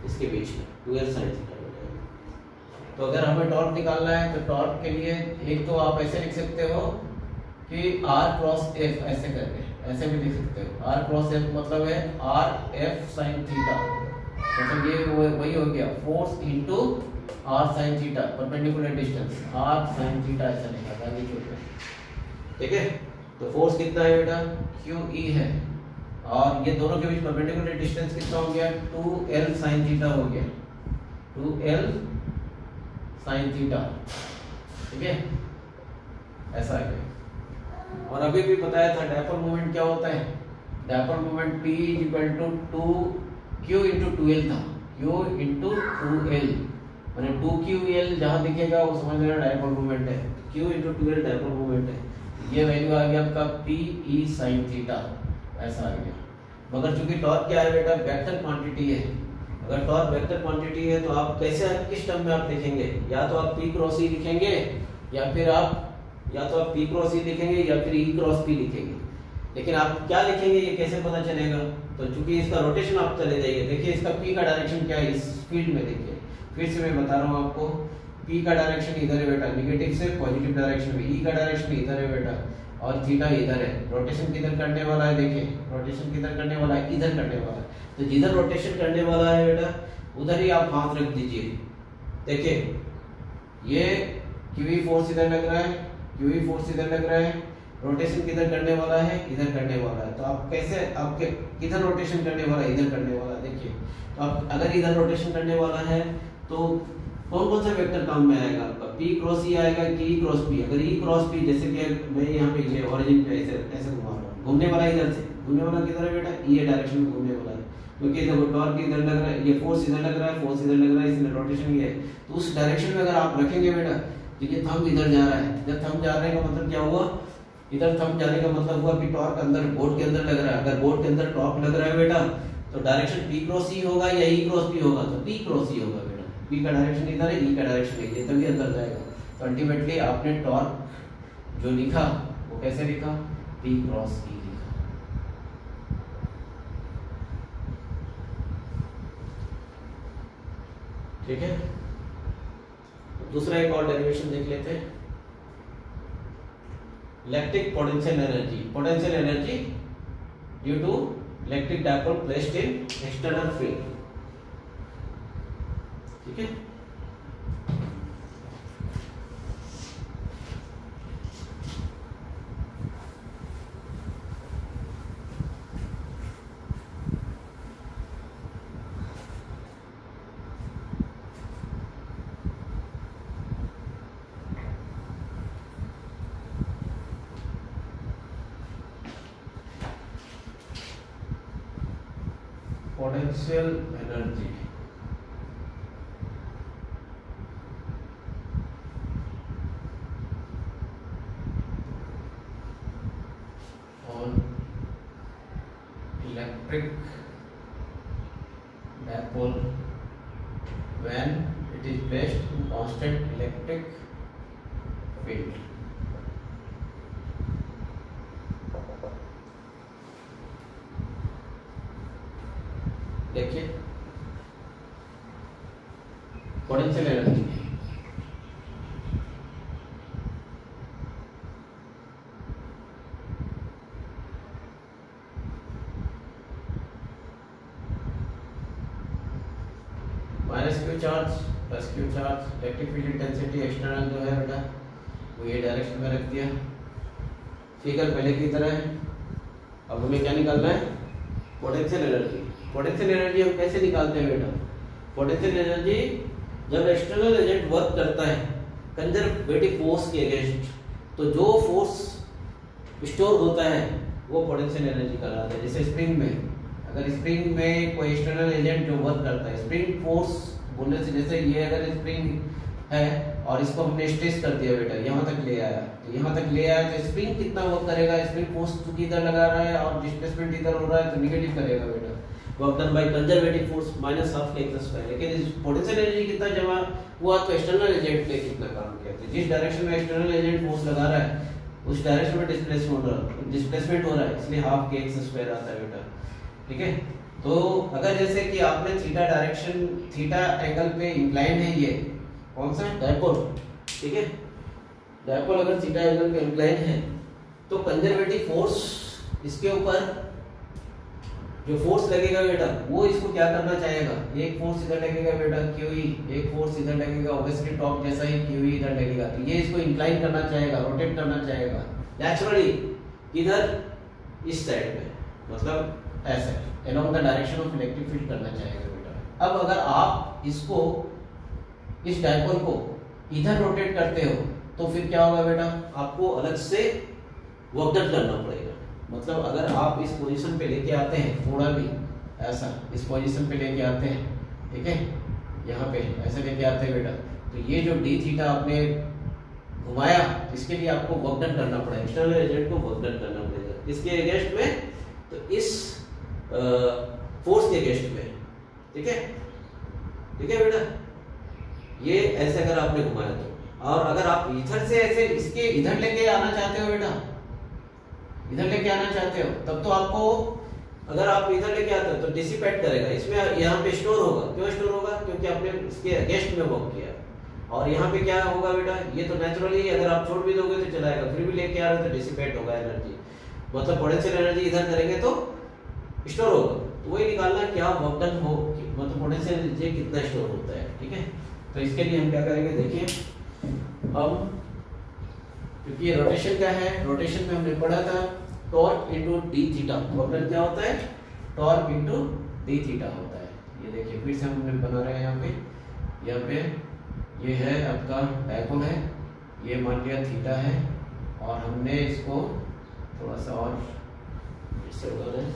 इसके बीच में 2L sin थीटा हो जाएगा। तो अगर हमें टॉर्क निकालना है तो टॉर्क के लिए एक तो आप ऐसे लिख सकते हो कि R क्रॉस F, ऐसे करके ऐसे भी लिख सकते हो। R क्रॉस F मतलब है RF sin थीटा, मतलब ये वही हो गया force into R sin theta, perpendicular distance R sin theta, ऐसा लिखा था ये छोटा, ठीक है। तो फोर्स कितना है बेटा, QE है, और ये दोनों के बीच परपेंडिकुलर डिस्टेंस कितना हो गया, 2L sin थीटा हो गया, 2L sin थीटा, ठीक है, ऐसा है। और अभी भी बताया था डायपोल मोमेंट क्या होता है, dipole moment P = 2Q × 2L था, Q × 2L, माने 2QL जहां दिखेगा वो समझ लेना डायपोल मोमेंट है, Q × 2L डायपोल मोमेंट है। ये वैल्यू आ गया आपका PE sin थीटा, ऐसा आ गया। मगर चूंकि टॉर्क क्या है बेटा, वेक्टर क्वांटिटी है। अगर टॉर्क वेक्टर क्वांटिटी है तो आप कैसे, किस टर्म में आप लिखेंगे, या तो आप P क्रॉस E लिखेंगे, या फिर आप P क्रॉस E लिखेंगे, या फिर E क्रॉस P लिखेंगे। लेकिन आप क्या लिखेंगे ये कैसे पता चलेगा, तो चूंकि इसका रोटेशन आप चले जाइए, देखिए इसका P का डायरेक्शन क्या है इस फील्ड में, देखिए फिर से मैं बता रहा हूँ आपको, P का डायरेक्शन इधर है बेटा, निगेटिव से पॉजिटिव डायरेक्शन में, E का डायरेक्शन इधर है बेटा, और थीटा इधर है, रोटेशन किधर करने वाला है, देखिए रोटेशन किधर करने वाला है, इधर करने वाला है। तो जिधर रोटेशन करने वाला है बेटा उधर ही आप हाथ रख दीजिए। देखिए ये क्यूई फोर्स इधर लग रहा है, क्यूई फोर्स इधर लग रहा है, रोटेशन किधर करने वाला है, इधर करने वाला है। तो आप कैसे, आपके किधर रोटेशन करने वाला है, इधर करने वाला है। देखिए तो आप अगर इधर रोटेशन करने वाला है तो कौन कौन सा वेक्टर काम में आएगा आपका, P क्रॉस E आएगा कि E क्रॉस P। अगर E क्रॉस P, जैसे कि मैं यहाँ पे ये ओरिजिन पे ऐसे ऐसे घुमा रहा हूँ, घूमने वाला इधर से, घूमने वाला किधर है बेटा, ये डायरेक्शन में घूमने वाला है, क्योंकि देखो टॉर्क इधर लग रहा है, ये फोर्स इधर लग रहा है, फोर्स इधर लग रहा है, इसमें रोटेशन ये है। तो उस डायरेक्शन में अगर आप रखेंगे बेटा तो ये थंब इधर जा रहा है, जब थंब जा रहे का मतलब क्या हुआ, इधर थंब जाने का मतलब हुआ कि टॉर्क अंदर बोर्ड के अंदर लग रहा है। अगर बोर्ड के अंदर टॉर्क लग रहा है बेटा तो डायरेक्शन P क्रॉस E होगा या E क्रॉस P होगा, तो P क्रॉस E होगा बेटा। P का डायरेक्शन इधर है, E का डायरेक्शन है, ये तभी अंदर जाएगा। तो अल्टीमेटली आपने टॉर्क जो लिखा वो कैसे लिखा, P क्रॉस E लिखा। ठीक है, दूसरा एक और डेरिवेशन देख लेते हैं। Electric potential energy, potential energy due to electric dipole placed in external field. ठीक है, potential energy on electric dipole when it is placed in constant electric field. देखिए potential energy minus q charge plus q charge, electric field intensity external जो है बेटा वो ये direction में रख दिया। फिगर पहले की तरह है। अब हमें क्या निकालना है, पोटेंशियल एनर्जी। पोटेंशियल एनर्जी हम कैसे निकालते हैं बेटा, पोटेंशियल एनर्जी जब एक्सटर्नल एजेंट वर्क करता है कंजर्वेटिव फोर्स के अगेंस्ट, तो जो फोर्स स्टोर होता है वो पोटेंशियल एनर्जी कहलाता है। जैसे स्प्रिंग में, अगर स्प्रिंग में कोई एक्सटर्नल एजेंट जो वर्क करता है, स्प्रिंग फोर्स बोलने से जैसे ये अगर स्प्रिंग है और इसको हमने स्ट्रेच कर दिया बेटा, यहाँ तक ले आया, तो यहाँ तक ले आया तो स्प्रिंग कितना वर्क करेगा, स्प्रिंग फोर्स चूंकि इधर लगा रहा है और डिस्प्लेसमेंट इधर हो रहा है तो निगेटिव करेगा बेटा, work done by conservative force minus half के एक्स स्क्वायर। लेकिन इस पोटेंशियल एनर्जी कितना जमा हुआ तो एक्सटर्नल एजेंट ने कितना काम किया, तो जिस डायरेक्शन में एक्सटर्नल एजेंट फोर्स लगा रहा है उस डायरेक्शन में डिस्प्लेसमेंट हो रहा है, इसलिए हाफ के एक्स स्क्वायर आता है बेटा। ठीक है, तो अगर जैसे कि आपने थीटा डायरेक्शन, थीटा एंगल पे इंक्लाइन है, ये कौन सा डायपोल, ठीक है, डायपोल अगर थीटा एंगल पे इंक्लाइन है तो कंजर्वेटिव फोर्स इसके ऊपर जो फोर्स लगेगा बेटा वो इसको क्या करना चाहेगा, एक फोर्स इधर लगेगा बेटा QE, एक फोर्स इधर लगेगा, ऑब्वियसली टॉप जैसा ही QE इधर लगेगा, तो ये इसको इंक्लाइन करना चाहेगा, रोटेट करना चाहेगा नेचुरली इधर इस साइड में, मतलब ऐसे along the direction of electric field करना चाहेगा बेटा। अब अगर आप इसको, इस डायपोल को इधर रोटेट करते हो तो फिर क्या होगा बेटा, आपको अलग से वर्क डन करना पड़ेगा। मतलब अगर आप इस पोजीशन पे लेके आते हैं, थोड़ा भी ऐसा इस पोजीशन पे लेके आते हैं, ठीक है, यहाँ पे ऐसे लेके आते हैं बेटा, तो ये जो डी थीटा आपने घुमाया इसके लिए आपको वर्क डन करना पड़ेगा, एक्सटर्नल एजेंट को वर्क डन करना पड़ेगा, इसके अगेंस्ट में, तो इस फोर्स के अगेंस्ट में, ठीक है, ठीक है बेटा, ये ऐसे अगर आपने घुमाया तो, और अगर आप इधर से ऐसे इसके इधर लेके आना चाहते हो बेटा, इधर लेके आना चाहते हो तब तो आपको, अगर आप इधर लेके आते हो तो डिसिपेट करेगा, इसमें यहाँ पे स्टोर होगा। क्यों स्टोर होगा, क्योंकि आपने इसके अगेंस्ट में वर्क किया, और यहाँ पे क्या होगा बेटा, ये तो नेचुरली अगर आप छोड़ भी दोगे तो चलाएगा, फिर भी लेके आ रहे तो डिसिपेट होगा एनर्जी, मतलब पोटेंशियल एनर्जी इधर करेंगे तो स्टोर होगा। तो वही निकालना क्या वर्क डन हो, मतलब पोटेंशियल एनर्जी कितना स्टोर होता है, ठीक है। तो इसके लिए हम क्या करेंगे, देखिए अब क्योंकि ये रोटेशन का है, रोटेशन में हमने पढ़ा था torque into D theta, work done क्या होता है, टॉर्क इनटू डी थीटा होता है। ये देखिए फिर से हमने बना रहे हैं यहाँ पे ये है आपका डायपोल है, ये मान लिया थीटा है, और हमने इसको थोड़ा सा और इससे उड़ा दें,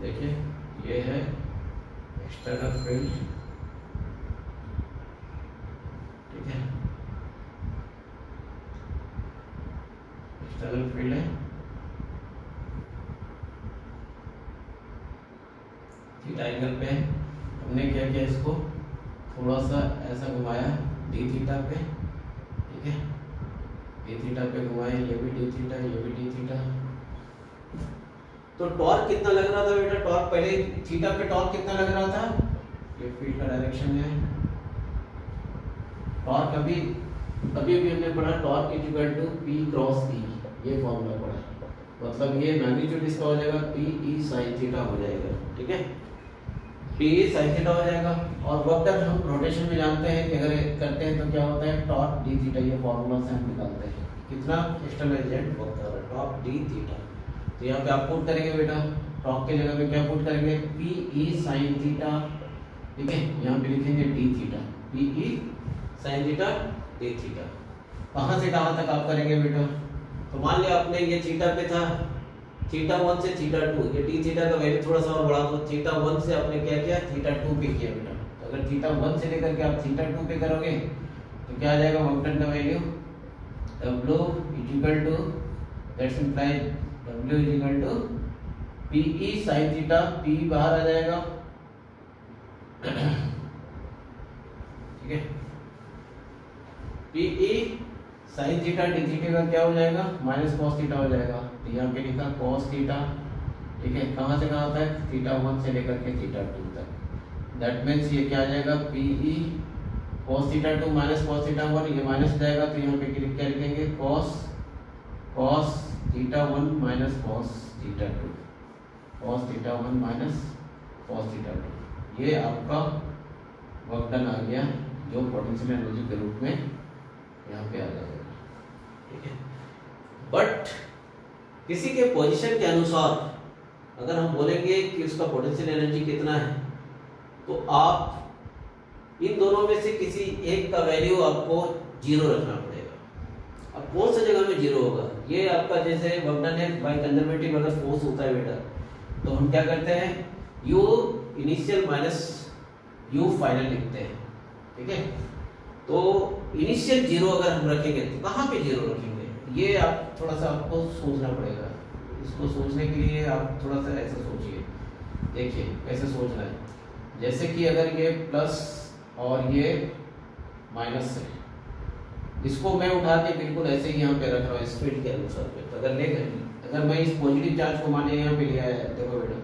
देखिए ये है एक्सटर्नल फील्ड, ठीक है, एक्सटर्नल फील्ड है, थीटा एंगल पे है। हमने क्या किया, इसको थोड़ा सा ऐसा घुमाया डी थीटा पे, ठीक है, डी थीटा पे घुमाया, ये भी डी थीटा, ये भी डी थीटा। तो टॉर्क कितना लग रहा था बेटा, टॉर्क पहले थीटा पे टॉर्क कितना लग रहा था, ये फील्ड का डायरेक्शन है, टॉर्क अभी हमने पढ़ा torque equal to p cross e, ये फॉर्मूला पढ़ा, मतलब ये मैग्नीट्यूड इसका हो जाएगा पी ई साइन थीटा हो जाएगा, ठीक है, पी ई साइन थीटा हो जाएगा। और वर्क डन हम रोटेशन में जानते हैं कि अगर करते हैं तो क्या होता है, टॉर्क डी थीटा, ये फॉर्मूला से हम निकालते हैं कितना एक्सटर्नल एजेंट वर्क कर रहा है, टॉर्क डी थीटा। तो यहाँ पे आप पुट करेंगे बेटा, टॉर्क के जगह पे क्या पुट करेंगे, पी ई साइन थीटा, ठीक है, यहाँ पे लिखेंगे D theta, P E sine theta D theta. कहाँ से कहाँ तक आप करेंगे बेटा, तो मान लिया आपने ये थीटा पे था, थीटा 1 से थीटा 2, ये डी थीटा का वैल्यू थोड़ा सा और बढ़ा दो, थीटा 1 से आपने क्या किया, थीटा 2 पे किया बेटा। तो अगर थीटा 1 से लेकर के आप थीटा 2 पे करोगे तो क्या आ जाएगा, वर्क डन का value W equal to, that's imply W equal to P E sine theta, P बाहर आ जाएगा, ठीक है, P E sine theta D theta का क्या हो जाएगा, माइनस कॉस थीटा हो जाएगा। तो यहाँ पे लिखा कॉस थीटा, ठीक है, कहाँ से कहाँ तक, थीटा 1 से लेकर के थीटा 2 तक। दैट मीन्स ये क्या आ जाएगा, P E cos theta 2 minus cos theta 1, ये माइनस जाएगा तो यहाँ पे क्या लिखेंगे, cos theta 1 minus cos theta 2, cos theta 1 minus cos theta 2। ये आपका वर्क डन आ गया, जो पोटेंशियल एनर्जी के रूप में यहाँ पे आ जाएगा, ठीक है। बट किसी के पोजीशन के अनुसार अगर हम बोलेंगे कि उसका पोटेंशियल एनर्जी कितना है, तो आप इन दोनों में से किसी एक का वैल्यू आपको 0 रखना पड़ेगा। अब कौन सा जगह में 0 होगा, ये आपका जैसे वर्क डन है बाय कंजर्वेटिव अगर फोर्स होता है बेटा, तो हम क्या करते हैं, U initial minus U final लिखते हैं, ठीक है। तो इनिशियल 0 अगर हम रखेंगे तो कहाँ पे 0 रखेंगे, ये आप थोड़ा सा आपको सोचना पड़ेगा। इसको सोचने के लिए आप थोड़ा सा ऐसा सोचिए, देखिए कैसे सोचना है। जैसे कि अगर ये प्लस और ये माइनस है, इसको मैं उठा के बिल्कुल ऐसे ही यहाँ पे रख रहा हूँ स्पीड के अनुसार पे। तो अगर मैं इस पॉजिटिव चार्ज को मानिए यहाँ पे ले आया, देखो बेटा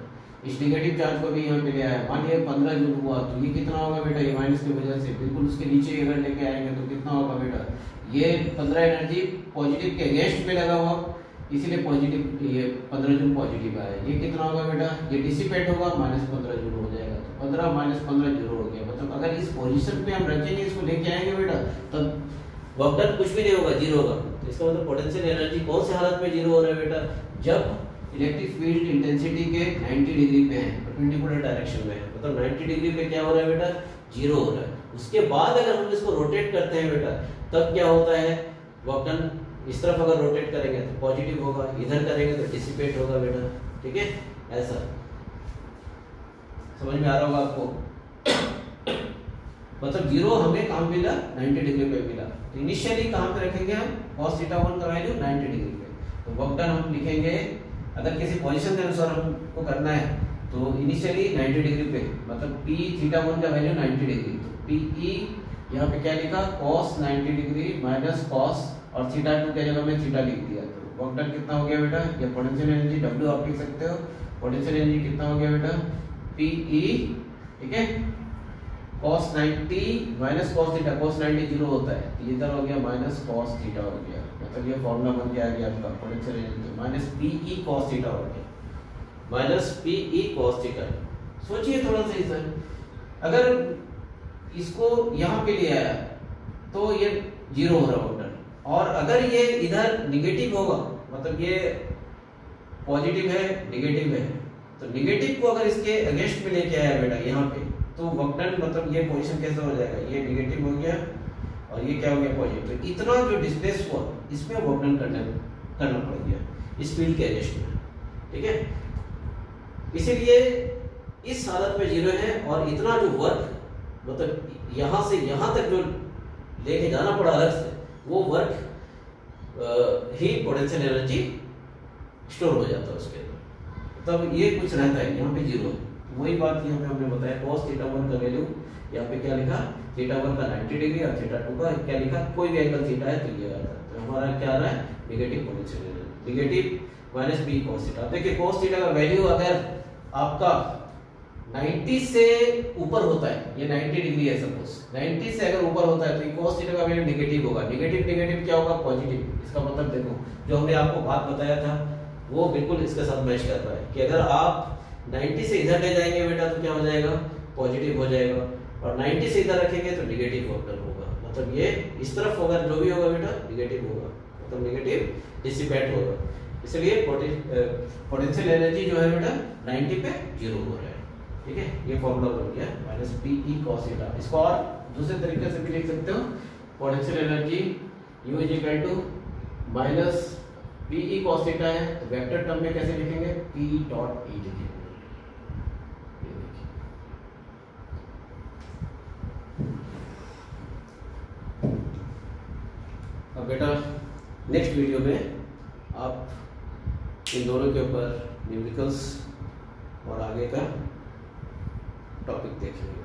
इस नेगेटिव चार्ज को भी यहाँ पे ले आया, मानिए 15 जूल हुआ, तो ये कितना होगा बेटा, ये माइनस की वजह से बिल्कुल उसके नीचे अगर लेके आएंगे तो कितना होगा बेटा, ये 15 एनर्जी पॉजिटिव के अगेंस्ट में लगा हुआ, इसीलिए पॉजिटिव ये 15 जूल पॉजिटिव आया। ये कितना होगा बेटा, ये डिसिपेट होगा, माइनस 15 जूल हो जाएगा। तो 15 माइनस 15 जीरो हो गया। मतलब अगर इस पोजीशन पे हम रखेंगे, इसको लेके आएंगे बेटा, तब वर्क डन कुछ भी नहीं होगा, जीरो होगा। तो इसका मतलब पोटेंशियल एनर्जी कौन से हालत में जीरो हो रहा है बेटा, जब इलेक्ट्रिक फील्ड इंटेंसिटी के 90 डिग्री पे है, परपेंडिकुलर डायरेक्शन में है, मतलब 90 डिग्री पे क्या हो रहा है बेटा, जीरो हो रहा है। उसके बाद अगर हम इसको रोटेट करते हैं बेटा, तब क्या होता है, वर्क डन इस तरफ अगर रोटेट करेंगे तो पॉजिटिव होगा, इधर करेंगे तो डिसिपेट होगा बेटा, ठीक है। ऐसा समझ में आ रहा होगा आपको। मतलब जीरो हमें कहाँ मिला, 90 डिग्री पे मिला। तो इनिशियली कहाँ पे रखेंगे हम, cos थीटा 1 का वैल्यू 90 डिग्री पे। तो वर्क डन हम लिखेंगे, अगर किसी पोजीशन के अनुसार हमको करना है तो इनिशियली 90 डिग्री पे, मतलब p थीटा 1 का वैल्यू 90 डिग्री, तो pe यहाँ पे क्या लिखा, cos 90 डिग्री माइनस cos, और थीटा 2 के जगह में थीटा लिख दिया। तो वर्क डन कितना हो गया बेटा, ये पोटेंशियल एनर्जी W आप लिख सकते हो। पोटेंशियल एनर्जी कितना हो गया बेटा, pe, ठीक है, cos 90 minus cos theta, cos 90 zero होता है तो इधर हो गया माइनस cos थीटा हो गया, मतलब ये फॉर्मूला बन के आ गया आपका potential energy minus PE cos theta हो गया, माइनस PE cos थीटा। सोचिए थोड़ा सा इधर, अगर इसको यहाँ पे ले आया तो ये जीरो हो रहा वेक्टर, और अगर ये इधर निगेटिव होगा मतलब ये पॉजिटिव है निगेटिव है, तो निगेटिव को अगर इसके अगेंस्ट में लेके आया बेटा यहाँ पे, तो वेक्टर मतलब ये पोजीशन कैसे हो जाएगा, ये निगेटिव हो गया और ये क्या हो गया पॉजिटिव। तो इतना जो डिस्प्लेस हुआ इसमें वेक्टर करना पड़ गया इस फील्ड के अगेंस्ट में, ठीक है। इसीलिए इस हालत में जीरो है, और इतना जो वर्क मतलब यहाँ से यहाँ तक जो लेके जाना पड़ा अलग से, वो वर्क ही पोटेंशियल एनर्जी स्टोर हो जाता है उसके अंदर, तब ये कुछ रहता है यहाँ पे जीरो है। वही बात यहाँ पे हमने बताया cos थीटा 1 का वैल्यू यहाँ पे क्या लिखा, थीटा 1 का 90 डिग्री और थीटा 2 का क्या लिखा, कोई भी एंगल थीटा है तो ये आता है, तो हमारा क्या आ रहा है negative potential energy, negative minus B cos theta. देखिए cos थीटा का वैल्यू अगर आपका 90 से ऊपर होता है, ये 90 डिग्री है सपोज, 90 से अगर ऊपर होता है तो cos थीटा का वैल्यू नेगेटिव होगा, नेगेटिव नेगेटिव क्या होगा पॉजिटिव। इसका मतलब देखो जो हमने आपको बात बताया था वो बिल्कुल इसके साथ मैच कर रहा है कि अगर आप 90 से इधर ले जाएंगे बेटा तो क्या हो जाएगा पॉजिटिव हो जाएगा, और 90 से इधर रखेंगे तो नेगेटिव वेक्टर होगा, मतलब ये इस तरफ होगा जो भी होगा बेटा नेगेटिव होगा, मतलब नेगेटिव डिसिपेट होगा। इसलिए पोटेंशियल एनर्जी जो है बेटा 90 पे जीरो हो रहा है, ठीक है। ये फॉर्मूला बन गया माइनस PE cos थीटा। इसको और दूसरे तरीके से भी लिख सकते हो, potential energy U is equal to minus PE cos theta है तो वेक्टर टर्म में कैसे लिखेंगे P डॉट E लिखेंगे। अब बेटा नेक्स्ट वीडियो में आप इन दोनों के ऊपर न्यूमेरिकल्स और आगे का टॉपिक देखेंगे।